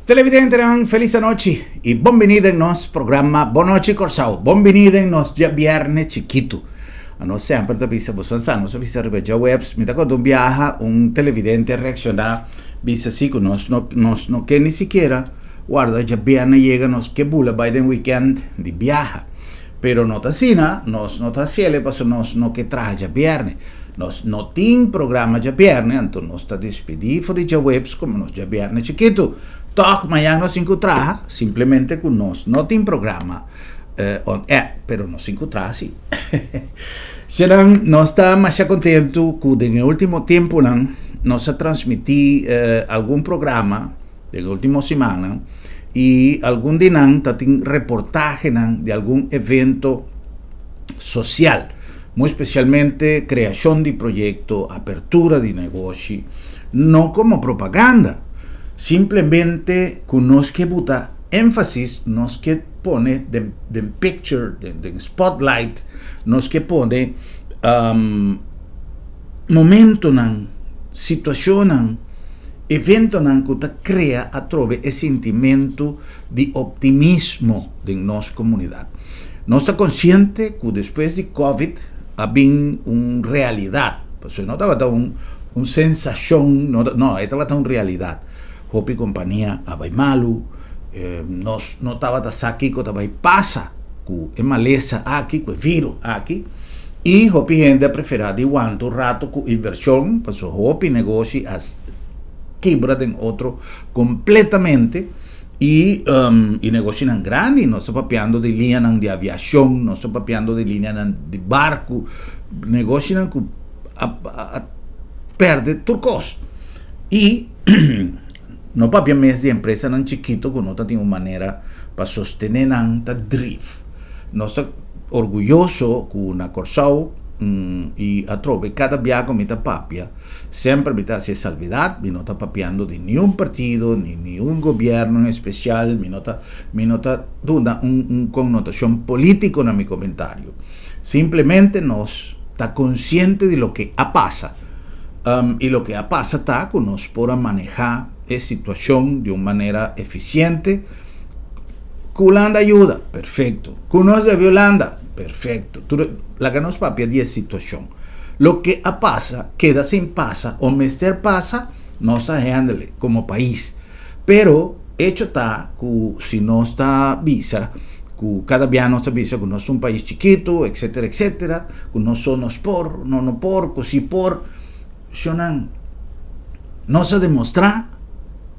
Televidente, feliz noche y bienvenido en nos programa Boa Noche Corsao. Bienvenido en nos ya viernes chiquito. A nós sempre te pisa bosanza, nós pisa ribeja webs. Me quando viaja un televidente reaccionar, visa así que nos no que ni siquiera guarda ya viernes llega nos que bula Biden weekend de viaja. Pero no tasina, nos no tasiele paso nos no que traje ya viernes. Nos no tin programa ya viernes, entonces nos está despedido de ya webs como nos ya viernes chiquito. Toch mañana nos encontrará simplemente con nos no tin programa on air, pero nos encontrará sí. Serán no está más contento que en el último tiempo nos ha transmitido algún programa de la última semana y algún dinan tatin reportaje de algún evento social, muy especialmente creación de proyecto, apertura de negocio, no como propaganda. Simplemente con nos que buta énfasis, nos que pone de picture, de spotlight, nos que pone momento, situación, evento que te crea a través de sentimento de optimismo de nuestra comunidad. Nos está consciente que después de COVID había una realidad, pues no estaba una sensación, no, estaba una realidad. Hopi compañía abai malu, nos no estaba aquí que estaba pasa, que es maleza aquí, que es virus aquí, y hopi gente preferida de cuánto rato con inversión, pues hopi negocio as quebra en otro completamente, y negocio en grande, no está papeando de línea de aviación, no está papeando de línea de barco, negocio que perde turcos, y no papia mes de empresa tan chiquito que no tiene una manera para sostener tanta drift. No está orgulloso que una Corsao y a trove cada viaje con mi papia siempre me hace salvedad, mi no está papiando de ni un partido ni un gobierno en especial, mi nota duda un connotación político en mi comentario. Simplemente nos está consciente de lo que pasa. Y lo que pasa está que nos podrá manejar esa situación de una manera eficiente. Que Holanda ayuda, perfecto. Que nos de Holanda, perfecto. La que nos papia de situación. Lo que pasa, queda sin pasa, o mester pasa, nos handle como país. Pero, hecho está que si no está visa, que cada día no está visa, que no es un país chiquito, etcétera, etcétera, que no somos por, no por, que si por, nos ha demostrado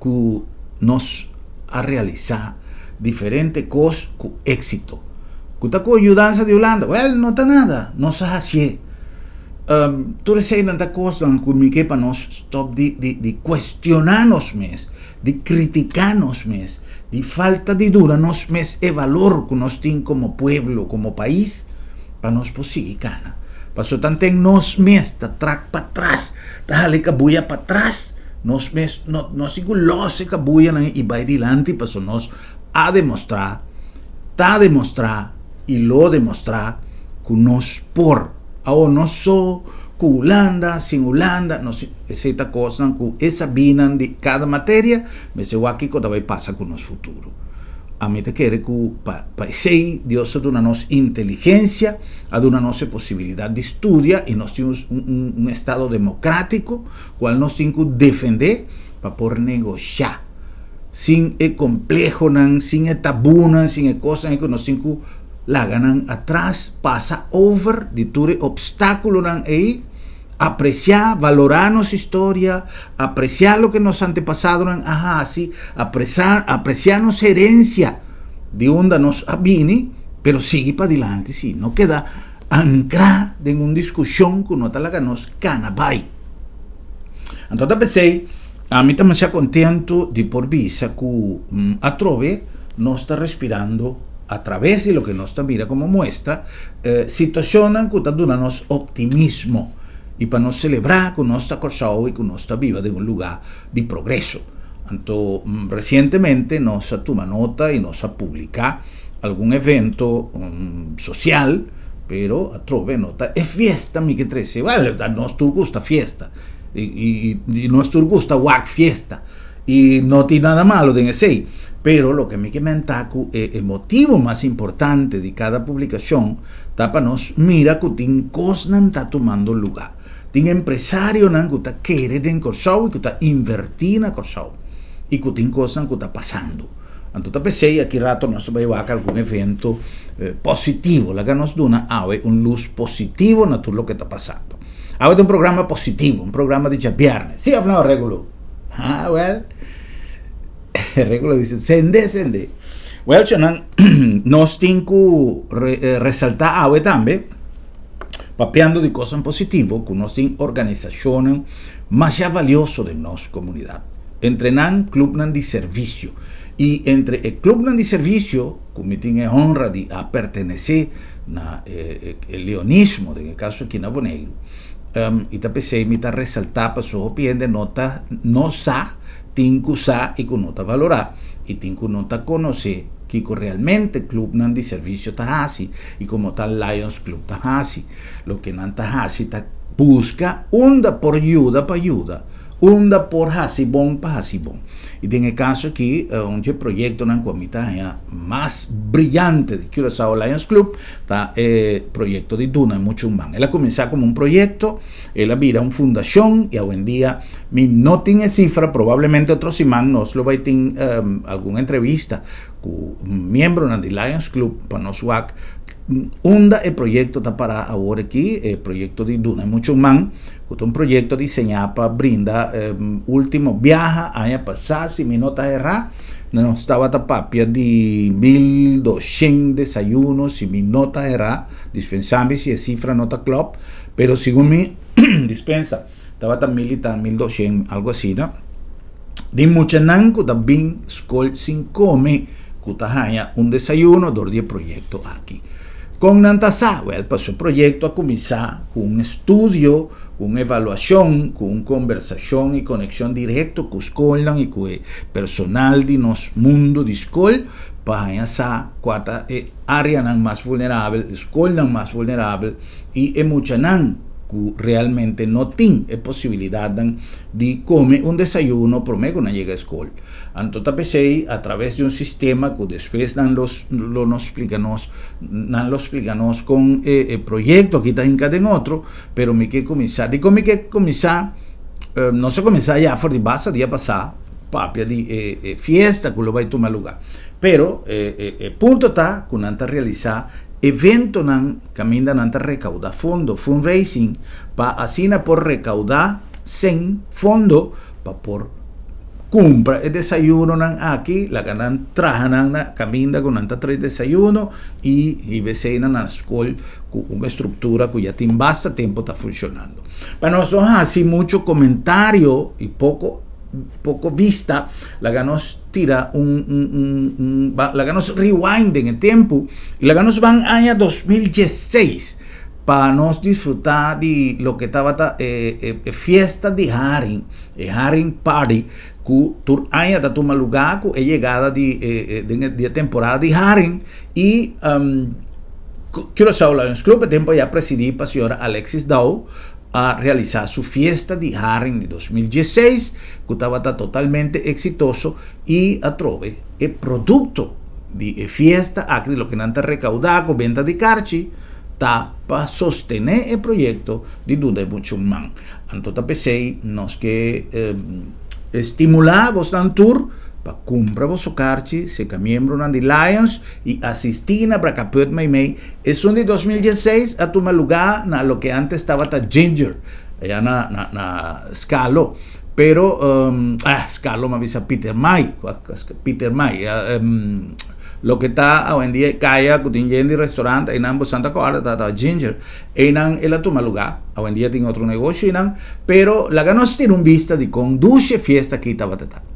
que nos ha realizado diferentes cosas con éxito. Que está con ayudanza de Holanda, no está nada, no se hace. Tú recibes tantas cosas que me quepa nos stop de cuestionarnos mes, de criticarnos mes, de falta de dura nos mes el valor que nos tiene como pueblo, como país, para nos posible gana. Pasó tanto en nos mes, ta track para atrás, dale cabuya para atrás, nos mes, no sigo los cabuya y va adelante, pasó nos a demostrar, y lo demostrar que nos por, ahora no so, que Holanda, sin Holanda, no sé, esa cosa, que esa binan de cada materia, me se va aquí cuando pasa con nos futuro. A mí te quiere que para Dios ha dado inteligencia, ha dado posibilidad de estudiar y nos tiene un estado democrático, cual nos tiene que defender para poder negociar. Sin el complejo, sin el tabú, sin el cosa que nos tiene que la ganan atrás, pasa over, de todo obstáculo ahí, apreciar, valorar nuestra historia, apreciar lo que nos antepasado, así, apreciar nuestra herencia, de donde nos avini, pero sigue para adelante, sí, no queda anclar en una discusión que no te la ganos canabay. Entonces pensé, a mí también se contento de por visa que a trove no está respirando a través de lo que nos mira como muestra, situación que está dando optimismo y para nos celebrar que nos está Corsao y que nos está viva de un lugar de progreso. Entonces, recientemente nos ha tomado nota y nos ha publicado algún evento social, pero a trove nota es fiesta, mi que trece, vale, nos gusta fiesta y nos gusta guac fiesta y no tiene nada malo en ese. Pero lo que me comenta el motivo más importante de cada publicación está para nos mira que tiene cosas no está tomando lugar. Tiene empresario que está queriendo en Corsao y que está invirtiendo en Corsao. Y que tiene cosas que está pasando. Entonces pensé aquí rato nos va a algún evento positivo. La que nos da un luz positivo en todo lo que está pasando. Ahora es un programa positivo, un programa de viernes. Sí, hablamos regulo. Well. Regulo dice, sende. Well, nos tengo resaltar ahora también, papeando de cosas positivas, que nos tienen organizaciones más valiosas de nuestra comunidad. Entrenan club de servicio. Y entre el club de servicio, que me tiene honra de pertenecer al leonismo, en el caso aquí en Aboneiro, y te pensé, me está resaltar para su opinión de nota, no sa, tengo usar y que nota valorar, y tengo nota conocer que realmente el club de servicio está así, y como tal Lions Club está así, lo que no está así, está busca onda por ayuda para ayuda, onda por hasibón para hasibón. Y en el caso aquí, un proyecto en la más brillante de Curaçao Lions Club, está el proyecto de Duna Muchumán. Él ha comenzado como un proyecto, él ha vira una fundación, y hoy en día no tiene cifra, probablemente otro simán nos lo va a tener alguna entrevista con un miembro del Lions Club para nos WAC. El proyecto está para ahora aquí, el proyecto de Duna Muchumán, que es un proyecto diseñado para brindar último viaje, año pasado, si mi nota erra, no estaba tapapia de 1.200 desayunos, si mi nota erra, dispensable si es cifra nota club, pero según mi dispensa, estaba también 1.200, algo así, ¿no? De muchanan que también escol sin come, que está un desayuno, dos días proyecto aquí. Con Nantasa, pues el proyecto a comenzar con un estudio, con una evaluación, con una conversación y conexión directa con escuelas y con el personal de nuestro mundo de escuela para esa cuarta área más vulnerable, escuela más vulnerable y muchas que realmente no tienen posibilidad de comer un desayuno por medio cuando llega a escuela. Entonces, a través de un sistema que después nos explicamos con el proyecto, aquí está en otro, pero me que comenzar, no se comenzar ya por de base, día pasado, papia de fiesta que lo va a tomar lugar. Pero el punto está que nanta realizar evento camina nanta recaudar fondo, fundraising, para así por recaudar sin fondo para por compra el desayuno aquí, la ganan trajan camina con nanta tres desayuno y vecina na escuela con una estructura que ya tiene basta tiempo está funcionando. Para nosotros así mucho comentario y poco vista, la ganos tira la ganos rewind en el tiempo y la ganos van año 2016 para nos disfrutar de lo que estaba fiesta de Haring Party que tur año está toma lugar que es llegada de temporada de Haring y Curaçao Lions Club el tiempo ya presidí para la señora Alexis Dow a realizar su fiesta de Haring de 2016, que estaba totalmente exitoso y atrove el producto de fiesta, de lo que nanta recaudar con venta de carchi, está para sostener el proyecto de Duna Muchumán. Entonces, pensé, nos que estimular vos dan tour para comprar vos carchi, se miembro de Lions y asistir a Bracaput Maymay. Es un de 2016 a tomar lugar en lo que antes estaba Ginger, allá na Scalo. Pero, Scalo me avisa Peter May, lo que está hoy en día, Kaya, que tiene en el restaurante, en ambos Santa Clara, está Ginger, en el toma lugar, hoy en día tiene otro negocio, pero la ganos tiene un vista de conduce fiesta que estaba tratando.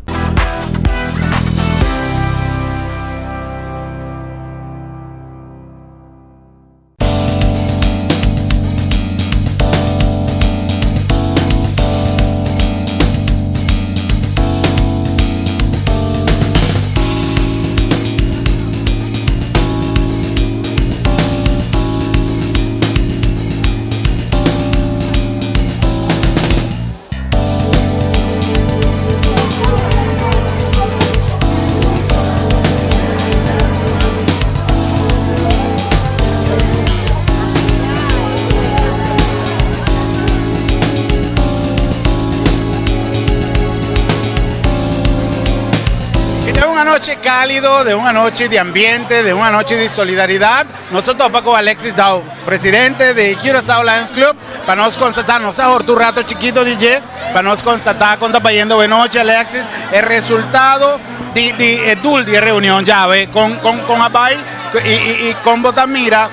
de una noche cálido, de una noche de ambiente, de una noche de solidaridad. Nosotros con Alexis Dao, presidente de Curaçao Lions Club, para nos constatar, nos ahorró tu rato chiquito DJ, para nos constatar cuando está yendo de noche Alexis, el resultado de reunión ya con Abay y con Botamira,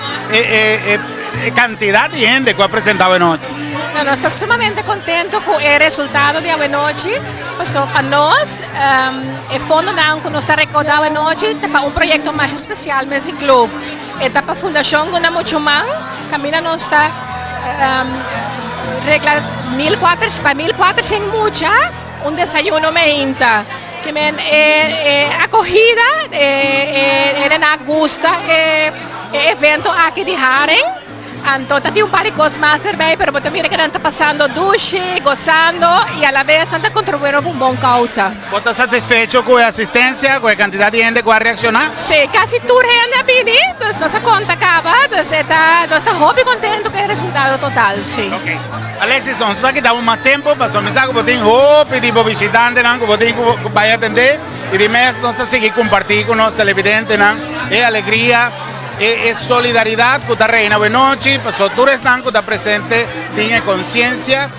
cantidad de gente que ha presentado de noche. Nós estamos sumamente contentes com o resultado de hoje noite. Para nós, o Fundo Nanco nos está recordando hoje noite para um projeto mais especial nesse clube. Para a Fundação Guna Muchumang, Camila nos está regla 1.400 mucha, um desayuno meinta. Que acolhida, na gusta, evento aqui de Haren. Entonces, tiene un par de cosas más cerveza, pero también que están pasando duche, gozando y a la vez están contribuyendo por una buena causa. ¿Estás satisfecho con la asistencia, con la cantidad de gente que va a reaccionar? Sí, casi toda la gente ha venido, entonces no se cuenta acaba, entonces está muy contento con el resultado total, sí. Okay. Alexis, nosotros aquí damos más tiempo para comenzar con un tipo visitante, que vaya a atender y dime, entonces seguir compartir con los televidentes, es alegría. Es solidaridad que está reina de noche, pues todos están que está presente, tiene conciencia,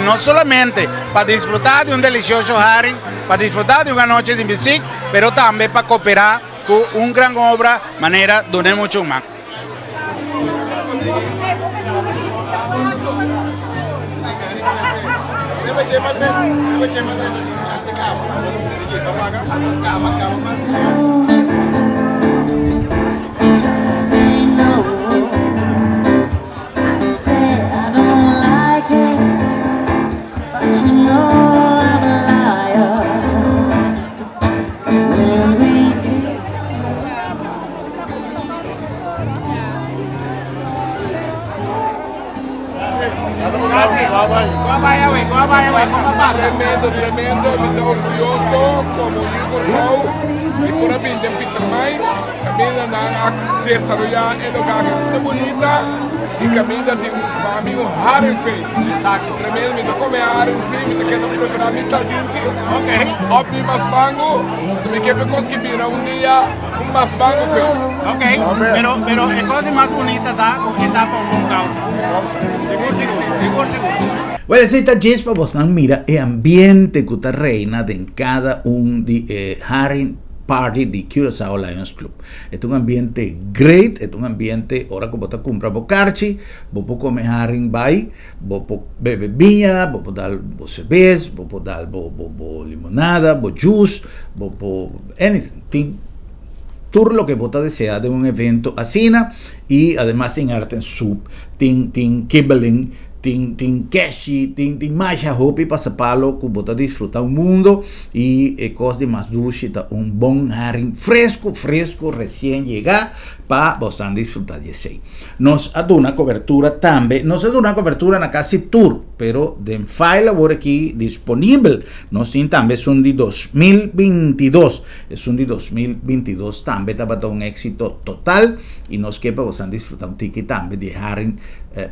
no solamente para disfrutar de un delicioso haring, para disfrutar de una noche de música, pero también para cooperar con una gran obra, manera de donar mucho más. Tremendo, me estou orgulhoso como Igor Show y por abrir de Peter May, Camila a desarrollar el lugar que es muy bonita y Camila tiene para mí un Harem Fest. Exacto. Tremendo, me tocó comer Harem, sim, me tocó preparar mi saúde. Ok. Op mi masbango, me quero conseguir un día un masbango Fest. Ok. Pero la cosa más bonita está con causa. Sí. Seguro. Bueno, esta jespa bosan mira el ambiente que está reina en cada un de Haring Party de Curaçao Lions Club. Es un ambiente great, es un ambiente, ahora como te compras bocarchi, vos puedes comer Haring Bay, vos puedes beber viña, vos puedes dar cerveza, vos puedes dar limonada, vos juice, vos puedes anything. Todo lo que vos deseas de un evento así, y además en arte en soup, tin kibbeling, tem cash, tem mais roupa para sapalo que você desfrutar o mundo e coisa de mais dulce, bom haring fresco, recém chegar para você desfrutar de isso. Nós damos cobertura também, nós damos cobertura na casa tour, pero de file agora aqui disponível, nós temos também são de 2022, são de 2022 também estava um êxito total e nós quer para você desfrutar um ticket também de haring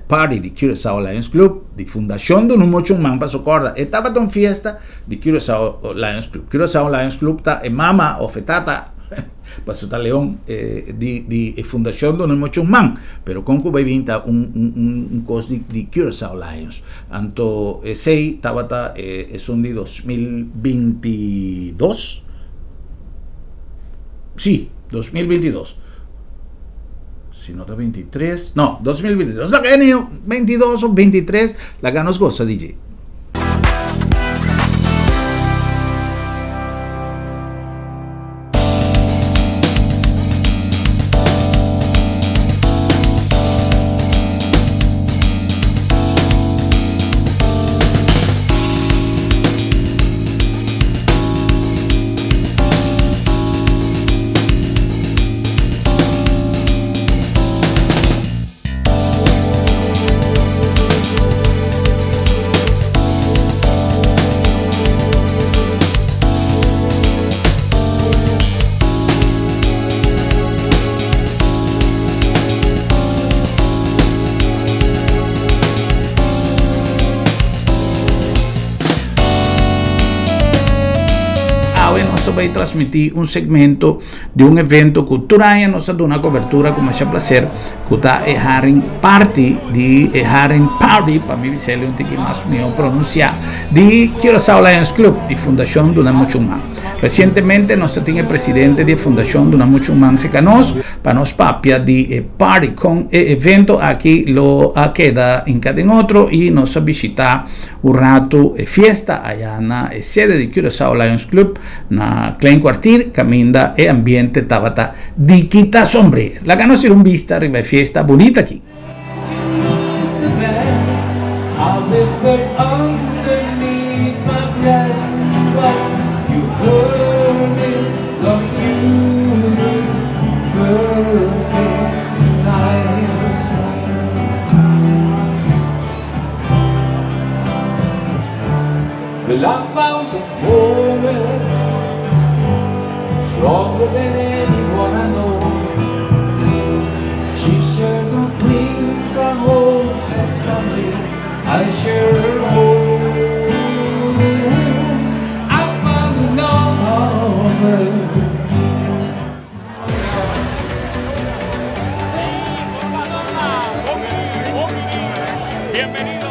Party de Curaçao Lions Club, de Fundação do Número Chumang para socorda. Estava uma festa de Curaçao Lions Club. Curaçao Lions Club está em mama ou fetata para sotar leão de Fundação do Número Chumang, pero com que vai vir coisa de Curaçao Lions. Então, esse estava são de 2022. Sí, 2022. Si no está 23, no, 2022. La que 22 o 23, la que nos goza, DJ. vai trasmitir un segmento di un evento che Turaya nos dà una copertura come c'è placer che sta e Haring Party di e Haring Party, per mi visele un tiki mas mio pronuncia di Curaçao Lions Club y Fundación Duna Muchumán. Recientemente nos tiene el presidente de Fundación Duna Muchumán se canos para nos papia di party con evento aquí lo queda en cada otro y nos visita un rato fiesta allá na sede de Curaçao Lions Club na Klein Quartier caminda e ambiente tabata di quita sombre. La ganos ir un vista arriba fiesta bonita aquí. Well, I found a woman stronger than anyone I know. She shares her dreams. I hope that someday I share her home. I found a lover. Bienvenido.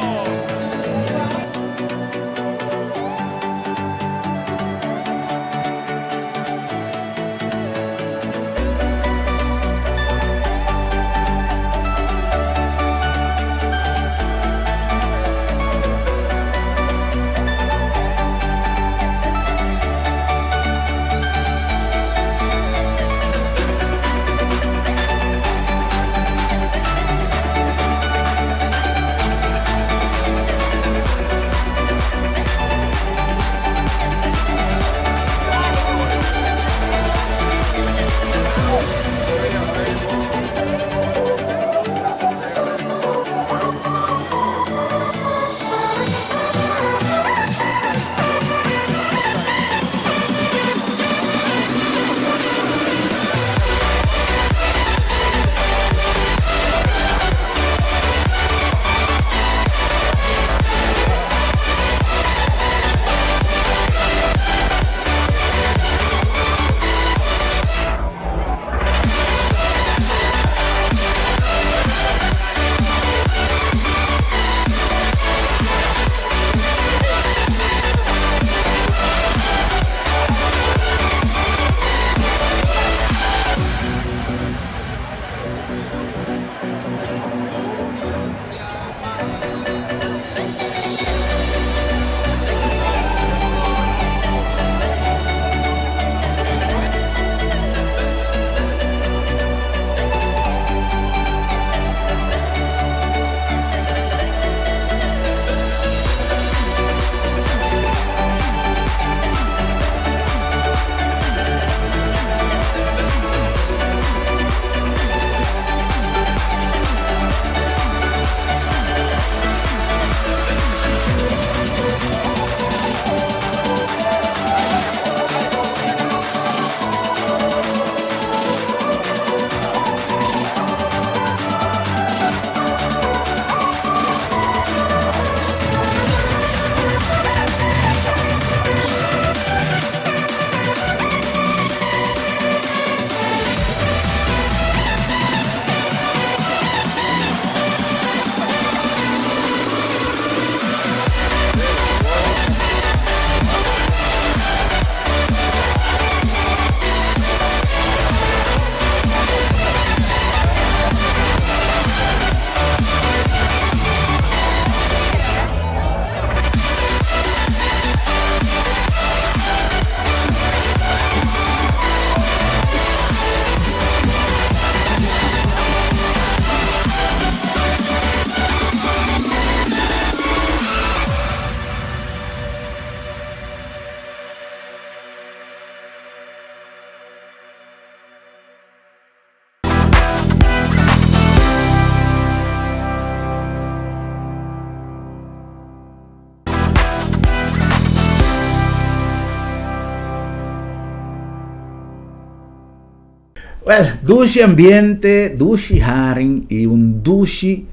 Well, dushi ambiente, dushi haring e un dushi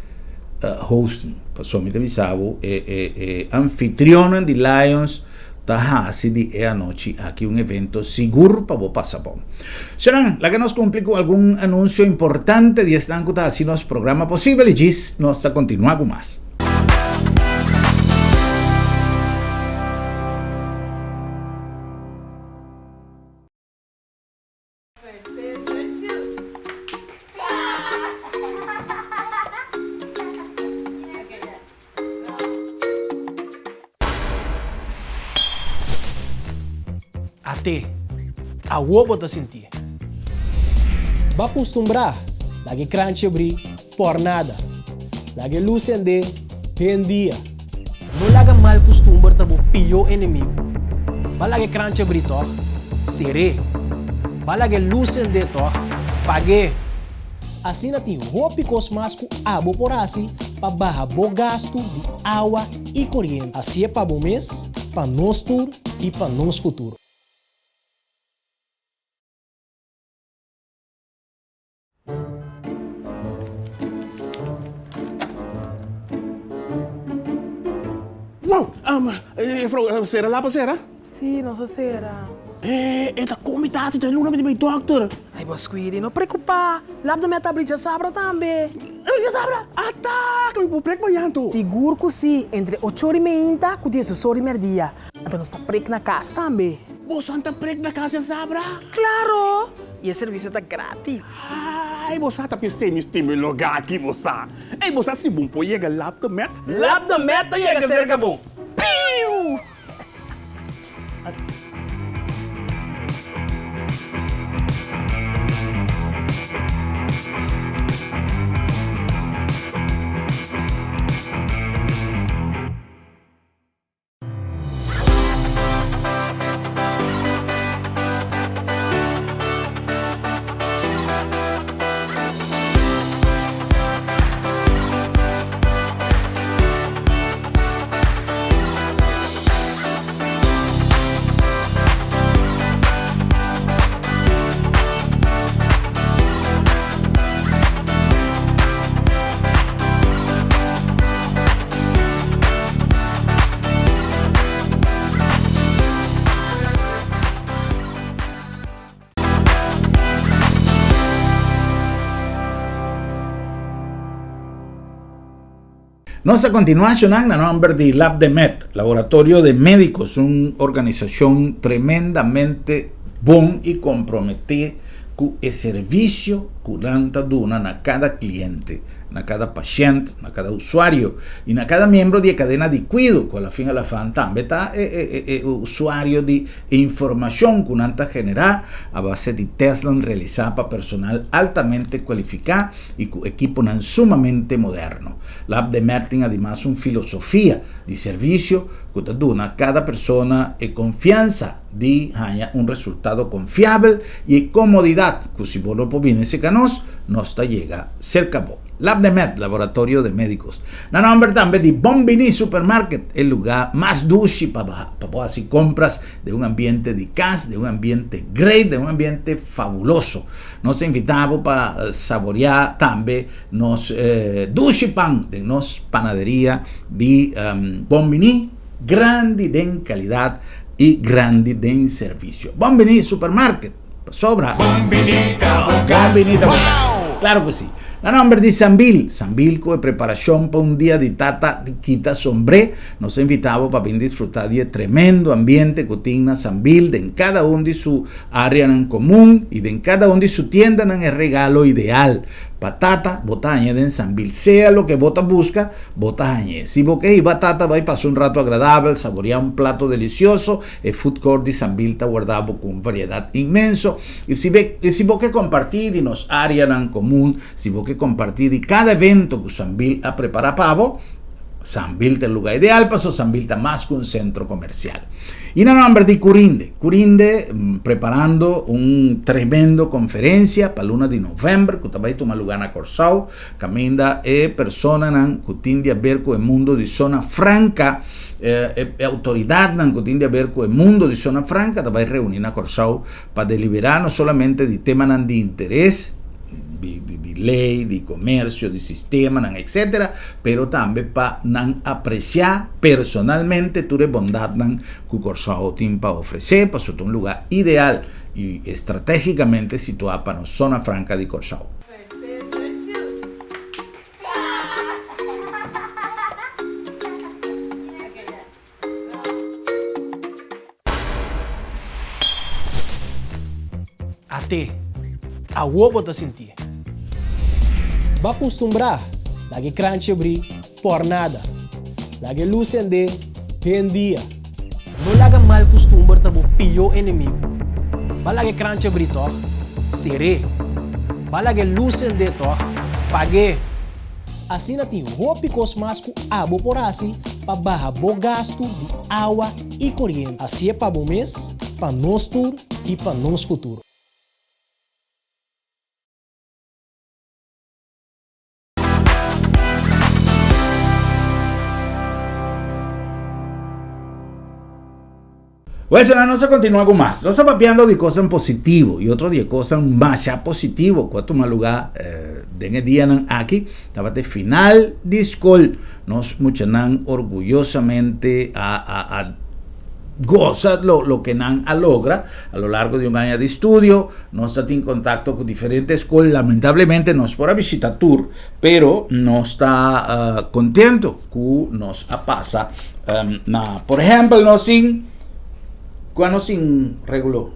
hosting. Passò mi devisavo e anfitrione di Lions Tahasi di anoche aquí un evento seguro para vos pasar bom. Serán la que nos cumple con algún anuncio importante de esta así nos programa posible y gis nos continúa con más. Até a roupa tá sentir. Vai acostumbrar, lagi crunch abrir, por nada. Lagi luz acender, dia. Não laga mal costume tá bo pior inimigo. Vai lagi crunch abrir tó, seré. Vai lagi luz acender tó, pague. Assim na ti roupa cosmasco abo por assim, para barra bo gasto de água e corrente. Assim é para bom mês, para nós tur e para nós futuro. Wow, vrouw, Sarah, laat maar Sarah. Sì, non so se era. Esta comitatie te luna met mijn dokter. Ai, Bosquiri, non preoccupa. Labda me tablica sabra também. Je sabra, attack, ik moet prek maar janto. Seguro que sim, entre 8 horas e meia e 10 horas e meia. Então nós tá prek na casa também. Vos santa prek na casa sabra? Claro! E o serviço tá grátis. Ai, vos santa pensei me stimulo aqui, vos sa. Ei, vos sa si bom po yega laptop met. Labda meta e a cerca bom. Piu! Nos a continuación, la nombre de Lab de Med, Laboratorio de Médicos, una organización tremendamente buena y comprometida con el servicio que dan a cada cliente, a cada paciente, a cada usuario y a cada miembro de cadena de cuidado, que a la fin a la fan también está usuario de información que han generado a base de Tesla realizada para personal altamente cualificado y con equipo sumamente moderno. Lab de Med tiene además una filosofía de servicio que da a cada persona confianza de un resultado confiable y comodidad que si vos lo pones se canos no está llega cerca vos. Lab de Med, Laboratorio de Médicos. La nombre también de Bombini Supermarket, el lugar más dulce para hacer compras de un ambiente de casa, de un ambiente great, de un ambiente fabuloso. Nos invitamos para saborear también nos dulce pan de nos panadería de Bombini, grande en calidad y grande en servicio. Bombini Supermarket, sobra. Bombinita, claro que sí. La nombre de Sambil con preparación para un día de tata de quita sombre. Nos invitamos para disfrutar de tremendo ambiente que tiene Sambil, en cada uno de su área en común y en cada uno de su tienda en el regalo ideal. Batata, botaña en Sambil, sea lo que bota busca, botaña. Si boque y batata va a pasar un rato agradable, saborear un plato delicioso, el food court de Sambil está guardado con variedad inmenso. Y si boque compartir y nos área en común, si boque compartir y cada evento que Sambil ha preparado para vos, Sambil es el lugar ideal, pasó Sambil está más que un centro comercial. Y la nombre de Curinde preparando un tremendo conferencia para el 1 de noviembre, que también toma lugar en Corsau, caminda personas que tienen a ver con el mundo de zona franca, autoridad que tienen a ver con el mundo de zona franca, también reunir a Corsau para deliberar no solamente de temas de interés de lei, de comércio, de sistema, etc. Pero também para apreciar personalmente toda a bondade que o Corsao tem para oferecer, para ser um lugar ideal e estrategicamente situado para a zona franca de Corsao. Até a uobo tá sentir. Va acostumbrar, lagi crunch abrir por nada. Lagi luz ende, dia. Não laga mal costumbre tabo pior inimigo. Va lagi crunch abrir to, seré. Va lagi luz ende to, pague. Assim na tem roupa mais com abo por assim, para barrar o gasto de água e corrente. Assim é para o mês, para nós tur e para nós futuro. Bueno, nós continua com mais. Nós estamos falando de coisas positivas e outro de coisas mais positivas. Quanto mais lugar, dentro dia aqui, estava até final de escola. Nós muito orgulhosamente goza lo que nan logra a lo largo de un año de estudio. No está en contacto con diferentes escuelas. Lamentablemente no es por visitar tour, pero no está contento que nos pasa. Por ejemplo, no sin cuando sin reguló.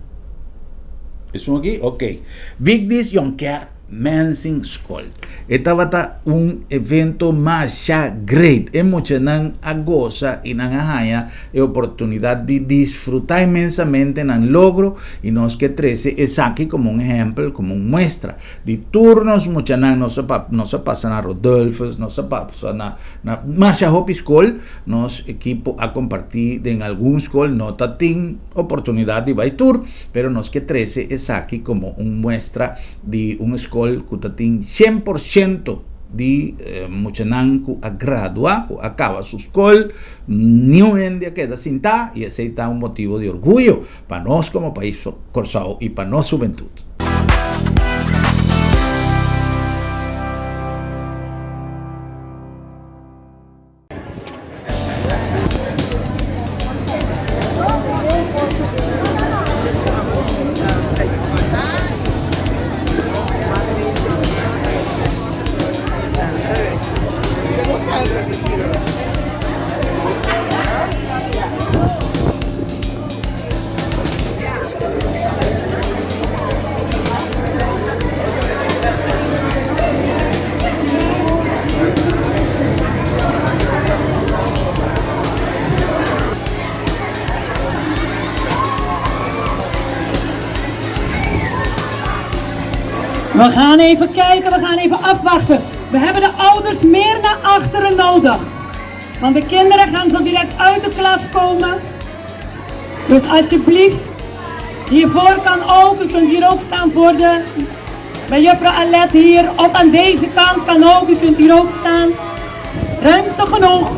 ¿Es uno aquí? Ok. Vigdis Jonker Mensing School. Esta va un evento más great. Es mucho nan a goza y nan a haya oportunidad de disfrutar inmensamente nan logro y nos que 13 es aquí como un ejemplo, como una muestra de turnos mucho nan no se pasan a Rodolfos, no se pasan a más Hopi School, nos equipo a compartir en algún school no tatin oportunidad de ir tour, pero nos que 13 es aquí como una muestra de un school que tiene 100% de muchananku a graduar, acaba su escuela, ni un día queda sin ta, y ese está un motivo de orgullo para nosotros como país Corsao y para nuestra juventud. We gaan even kijken, we gaan even afwachten. We hebben de ouders meer naar achteren nodig. Want de kinderen gaan zo direct uit de klas komen. Dus alsjeblieft, hiervoor kan ook. U kunt hier ook staan bij juffrouw Alette hier. Of aan deze kant kan ook, u kunt hier ook staan. Ruimte genoeg.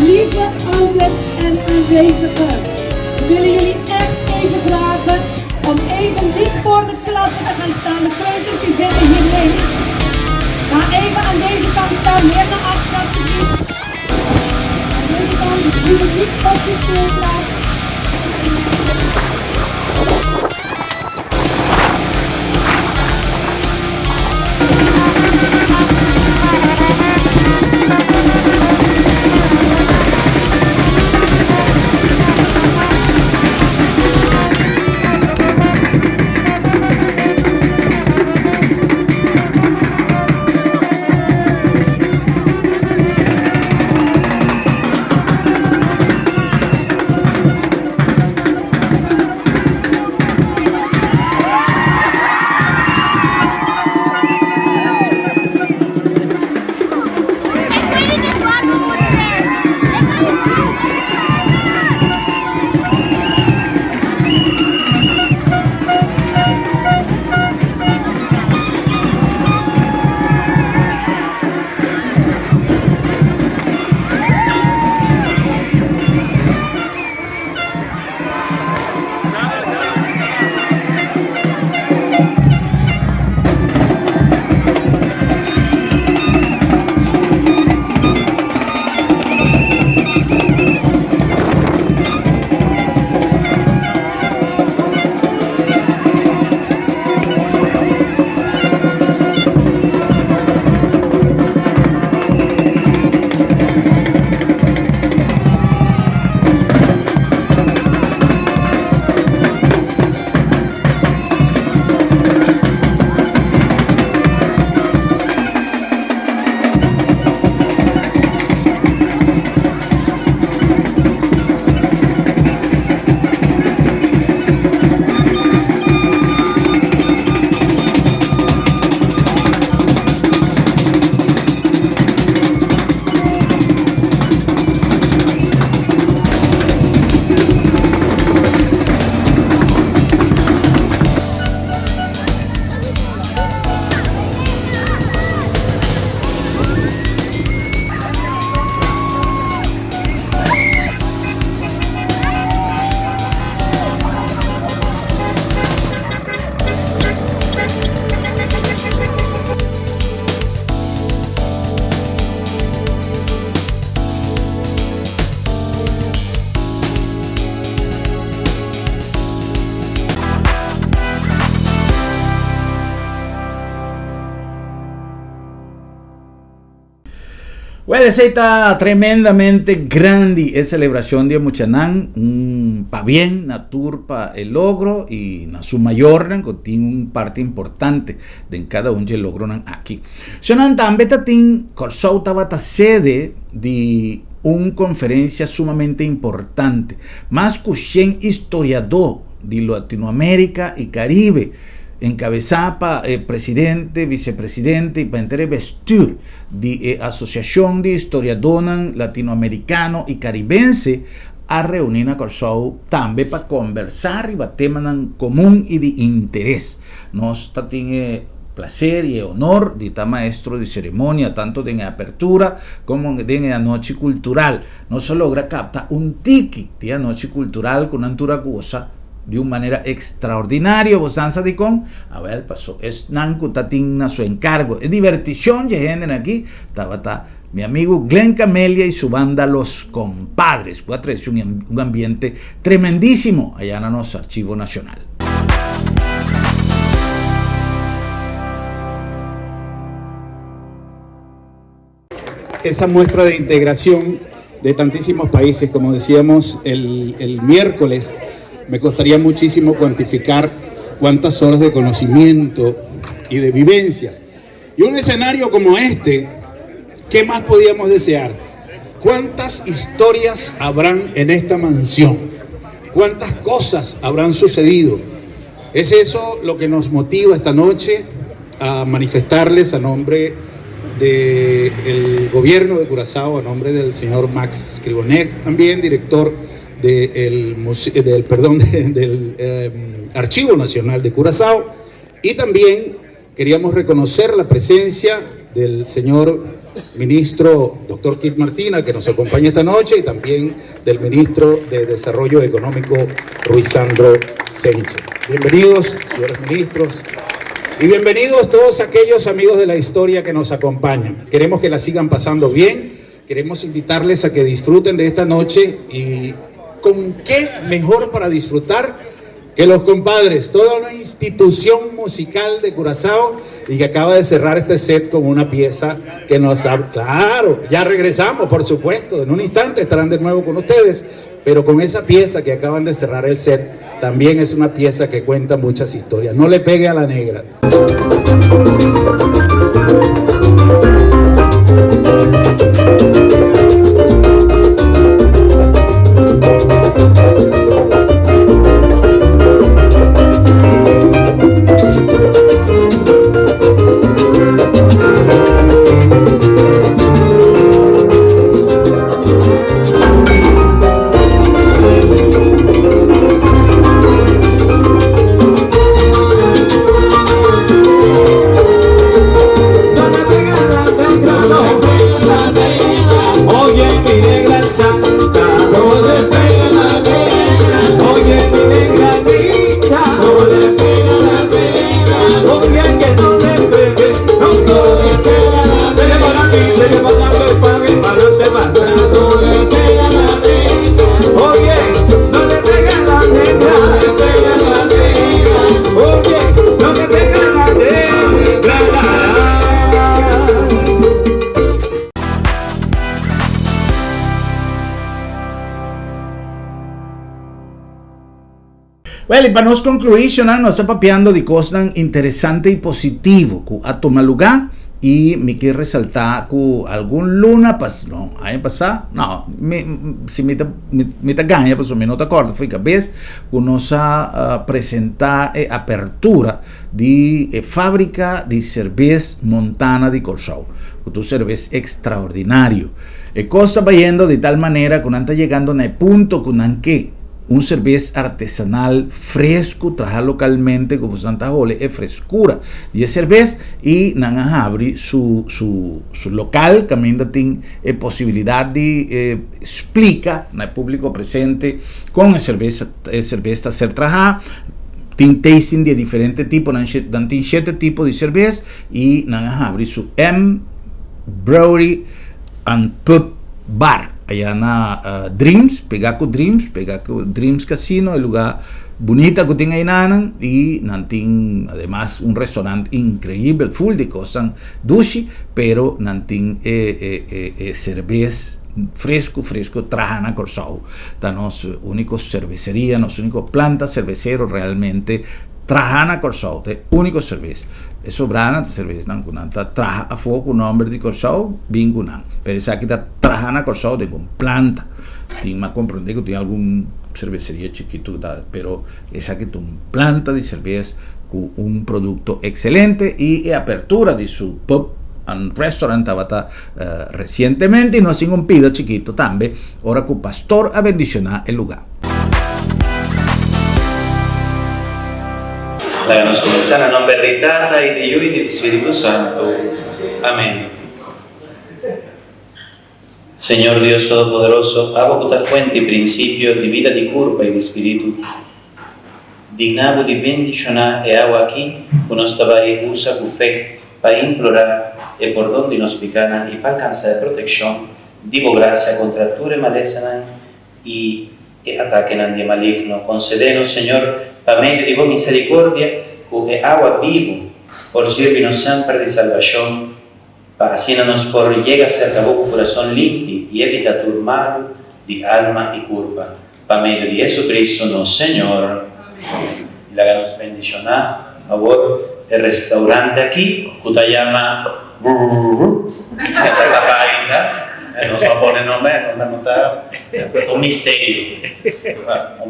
Lieve ouders en aanwezigen, we willen jullie echt even vragen om even niet voor de klasse te gaan staan. De kleuters die zitten hier links. Ga even aan deze kant staan, meer naar achter alsjeblieft. Aan deze kant, dus jullie niet op de speelplaats. Bueno, esa está tremendamente grande, es celebración de Muchanán, pa bien, na tour pa el logro y na su mayor, que tiene un parte importante de en cada un logro aquí. Sonan también tatín, Corsou tabata sede de una conferencia sumamente importante, más que 100 historiador de Latinoamérica y Caribe, encabezada para presidente, vicepresidente y para vestir de Asociación de Historiadores Latinoamericano y Caribense a reunir a Corsou también para conversar y para temas en común y de interés. Nos tiene placer y honor de estar maestro de ceremonia, tanto en apertura como en la noche cultural. No se logra captar un tiki de la noche cultural con una altura goza de una manera extraordinaria. Vos de con, a ver, pasó, es Nanco Tatina su encargo, es diversión, gente aquí, estaba mi amigo Glenn Camelia y su banda Los Compadres, un ambiente tremendísimo allá en nuestro Archivo Nacional. Esa muestra de integración de tantísimos países, como decíamos el miércoles, me costaría muchísimo cuantificar cuántas horas de conocimiento y de vivencias. Y un escenario como este, ¿qué más podíamos desear? ¿Cuántas historias habrán en esta mansión? ¿Cuántas cosas habrán sucedido? Es eso lo que nos motiva esta noche a manifestarles a nombre del gobierno de Curazao, a nombre del señor Max Scribonex, también director del Archivo Nacional de Curazao, y también queríamos reconocer la presencia del señor ministro Dr. Kit Martina, que nos acompaña esta noche, y también del ministro de Desarrollo Económico, Ruiz Sandro Sánchez. Bienvenidos, señores ministros, y bienvenidos todos aquellos amigos de la historia que nos acompañan. Queremos que la sigan pasando bien, queremos invitarles a que disfruten de esta noche, y ¿con qué mejor para disfrutar que Los Compadres? Toda una institución musical de Curazao y que acaba de cerrar este set con una pieza que nos ha... Claro, ya regresamos, por supuesto, en un instante estarán de nuevo con ustedes, pero con esa pieza que acaban de cerrar el set, también es una pieza que cuenta muchas historias. No le pegue a la negra. Bueno, y para nos concluir, nos está papeando de cosas interesantes y positivas que ha tomado lugar, y me quiero resaltar que algún luna pasó, no, año pasado, no, si me gana, pues me no te acuerdo, fue que vez que nos ha presentado apertura de fábrica de cerveza Montana de Corsou, que tu cerveza extraordinario. Cosa va yendo de tal manera que no está llegando a punto que un cerveza artesanal fresco, trabajar localmente como Santa Jole, es frescura y es cerveza, y nanga abre su local, que también tiene posibilidad de explica al público presente con cerveza ser trabajada. Tiene tasting de diferentes tipos, tiene 7 tipos de cerveza, y nanga abre su M Brewery and Pub Bar allá en Dreams, pega con Dreams Casino, el lugar bonita que tiene ahí y nantin además un restaurante increíble, full de cosas dushi, pero nantin cerveza fresco, Trajana Corsau, da nos únicos cervecería, nos únicos plantas cerveceros realmente, Trajana Corsau, te único cerveza. Eso brana te cerveza nan kunanta traja a fuoco nombre di Corsau vingunan. Per esa kita Trajana Corsau de con planta. Tin ma comprende que tiene algún cervecería chiquito, pero esa que tu planta di cerveza con un producto excelente y apertura di su pub un restaurante recientemente y nos un pido chiquito también, ora que el pastor ha bendicionado el lugar. La nostra messana non veritata e di Lui e di Spirito Santo. Amén. Señor Dios Todopoderoso, abo ta fuente y principio di vida di curva e di spirito. Dignavo di bendicionar e abo aquí, con nostra vai usa cu fe, para implorar e por donde nos picanan y para alcanzar protección, digo gracias contra tu malezas y ataquen al maligno. Concedenos, Señor, para medio de vos misericordia, que agua vivo, por servirnos siempre de salvación, para así-nos por llegar a ser tu corazón limpio y evita tu mal de alma y curva. Para medio de Jesucristo, no Señor, y háganos bendicionar, a favor, el restaurante aquí, que se llama la página, nos va a poner nombre, un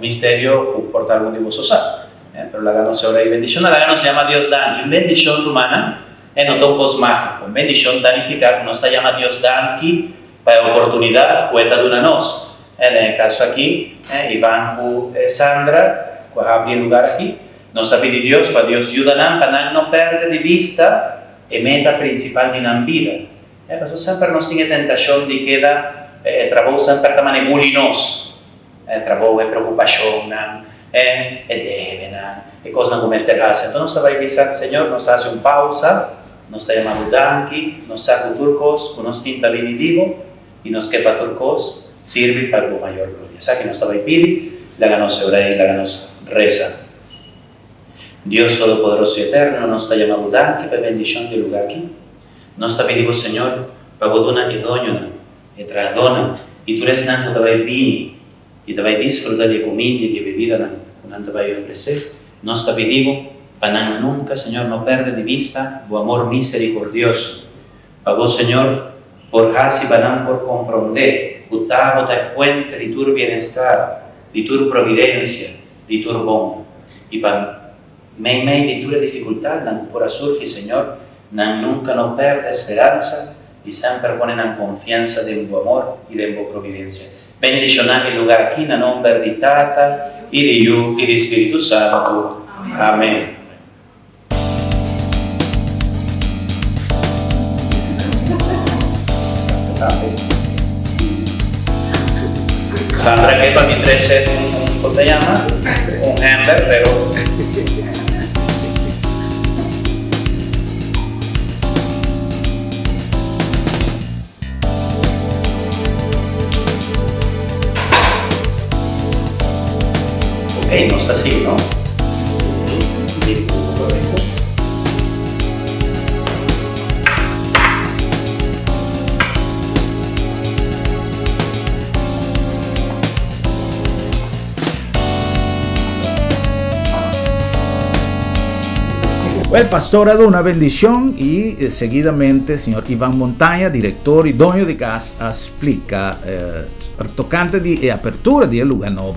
misterio por tal motivo social. Pero la gana se ora y bendición, la gana se llama Dios Dan, y bendición humana, no tocos mágicos, bendición danificar, no se llama Dios Dan aquí, para oportunidad, cuenta de una nos. En el caso aquí, Iván y Sandra, que abren lugar aquí, nos ha pedido Dios para Dios ayudarnos para no perder de vista la meta principal de la vida. Pero siempre nos tiene tentación de quedar, trabajo siempre también bulinoso, trabajo es preocupación, debe, cosas como este caso. Entonces nos va a avisar, Señor, nos hace una pausa, nos llama Budanki, nos saca turcos, nos tinta benedivo y nos quepa turcos, sirve para la mayor gloria. O sea que nos va a pedir, la ganos orar y la ganos reza. Dios Todopoderoso y Eterno, nos llama Budanki para bendición del lugar aquí. Nos pedimos, Señor, para bodona y doñona, y tradona, y tú eres nanco te va a vini, y te va a disfrutar de comida y de bebida que te va a ofrecer. Nos pedimos, para nunca, Señor, no perder de vista tu amor misericordioso. Para vos, Señor, por casi van por comprender, que tu es fuente de tu bienestar, de tu providencia, de tu bon. Y para mei de tu dificultad, por surgir, Señor, nunca no perde esperanza y siempre ponen en confianza de tu amor y de tu providencia. Bendicionar el lugar aquí, en nombre de Tata y de Hijo y de Espíritu Santo. Amén. Sandra, que para mi 13 ¿cómo te llama? Un hamper, pero no está así, ¿no? El pastor ha dado una bendición y seguidamente señor Iván Montaña, director y dueño de casa, explica tocante de apertura del lugar nuevo.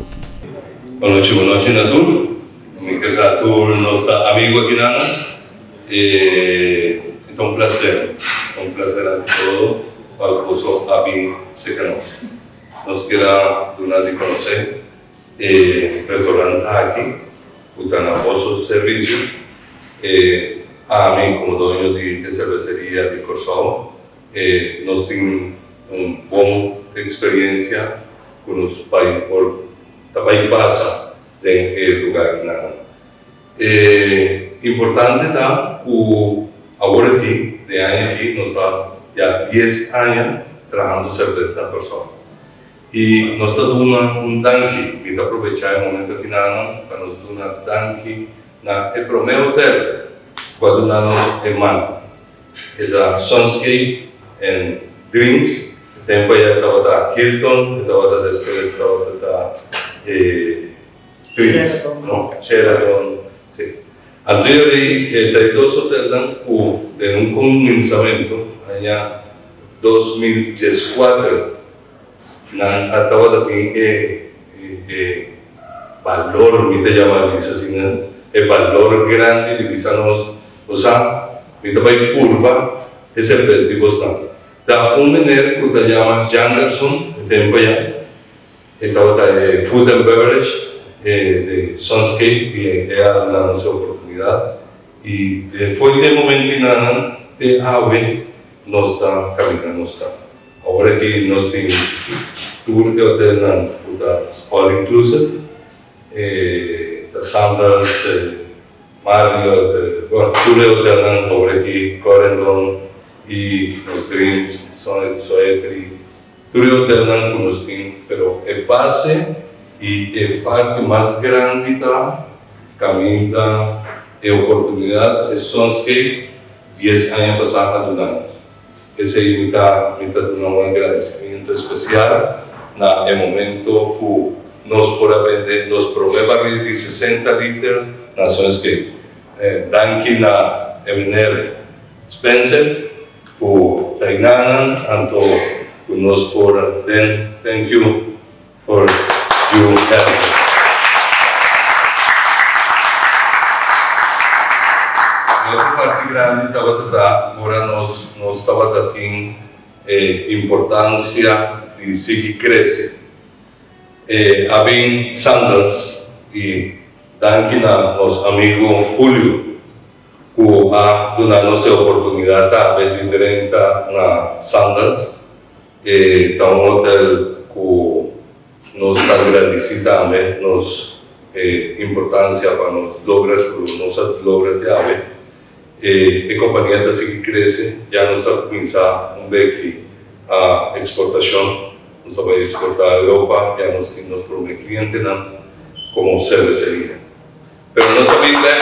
Boa noite a todos. Me quero todos nossos amigos aqui na é um prazer a todos para o posso abrir se conosco. Nos queda donar de conhecer restaurante aqui, o nosso serviço, a mim como dono de cerveceria de Corsau, nós temos boa experiência com os países também passa em lugar aqui. Importante tá o agora aqui de ano aqui nós está já 10 anos trabalhando cerveja na Corsau. y nos está dando un danki, y aprovechar el momento final para nos dar un danki na el Promeo Hotel, cuando nos emana, el Sunscape and Dreams, tempo ya estaba Hilton, estaba después estaba Dreams, no, Sheraton, sí. Anterior hay dos hoteles en un comenzamiento, allá 2014, estaba también valor, me te llama así, el valor grande de visanos, o sea, me te va a curva, ese es de Boston. Da un menor que se llama Janderson, de tiempo ya, estaba de Food and Beverage, de Sunscape, y era la nuestra oportunidad. Y después del momento en nada, de AVE, nos está caminando, está. Ahora que nos tiene tour de hotel, all inclusive, the Sandals, Marriott, tour de hotel, ahora que Corendon y los Dreams, Soetri, tour de hotel con los Dreams, pero el base y el parte más grande está camina de oportunidad de Sunscape 10 años pasados a años. Ese imita un agradecimiento especial en el momento que nos por aprender, nos provee de 60 litros na Sunscape. Danke na Eminer Spencer, ku Tainanan, anto ku nos por den, thank you for you help. Parte grande estava agora nós estava tendo importância de seguir crescer. Havia Sandals e danke na nosso amigo Julio, que ha dado nos a oportunidade de diferente na Sandals. É um hotel que nos agradece também, nos importância para nos lograr ter a companhia está seguir cresce, já não está começar beque a exportação, nos vai exportar a Europa, já nos promete cliente como cerveceria. Pero no se olvide,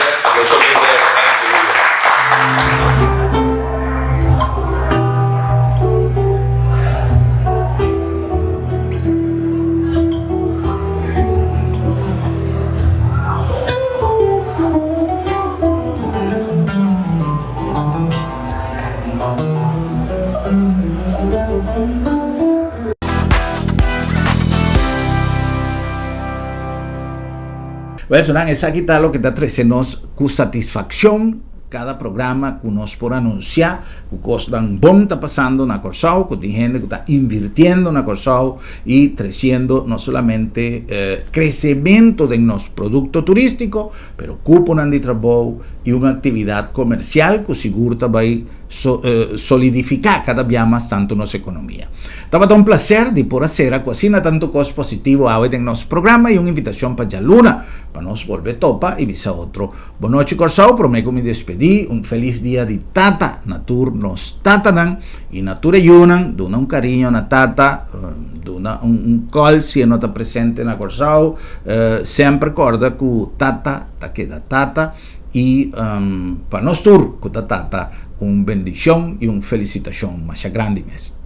Bueno, Sonan, esa quita lo que está trecenos con satisfacción cada programa que nos por anunciar que cosas bom está pasando en Corsao, que hay gente que está invirtiendo en Corsao y creciendo no solamente crecimiento de nuestro producto turístico, pero cuponan de trabajo y una actividad comercial que seguro va a solidificar cada vez más tanto nuestra economía. Estaba un placer de por hacer cocina tanto cosas positivo a hoy en nuestro programa y una invitación para ya luna para nos volver topa y visa otro. Buenas noches Corsao, prometo me despedí, un feliz día de tata, natur nos tatanan y nature yunan, duna un cariño na tata, duna un call si no está presente en Corsao, siempre recuerda que tata ta queda tata y para nosotros que tata un bendición y un felicitación más grande mes.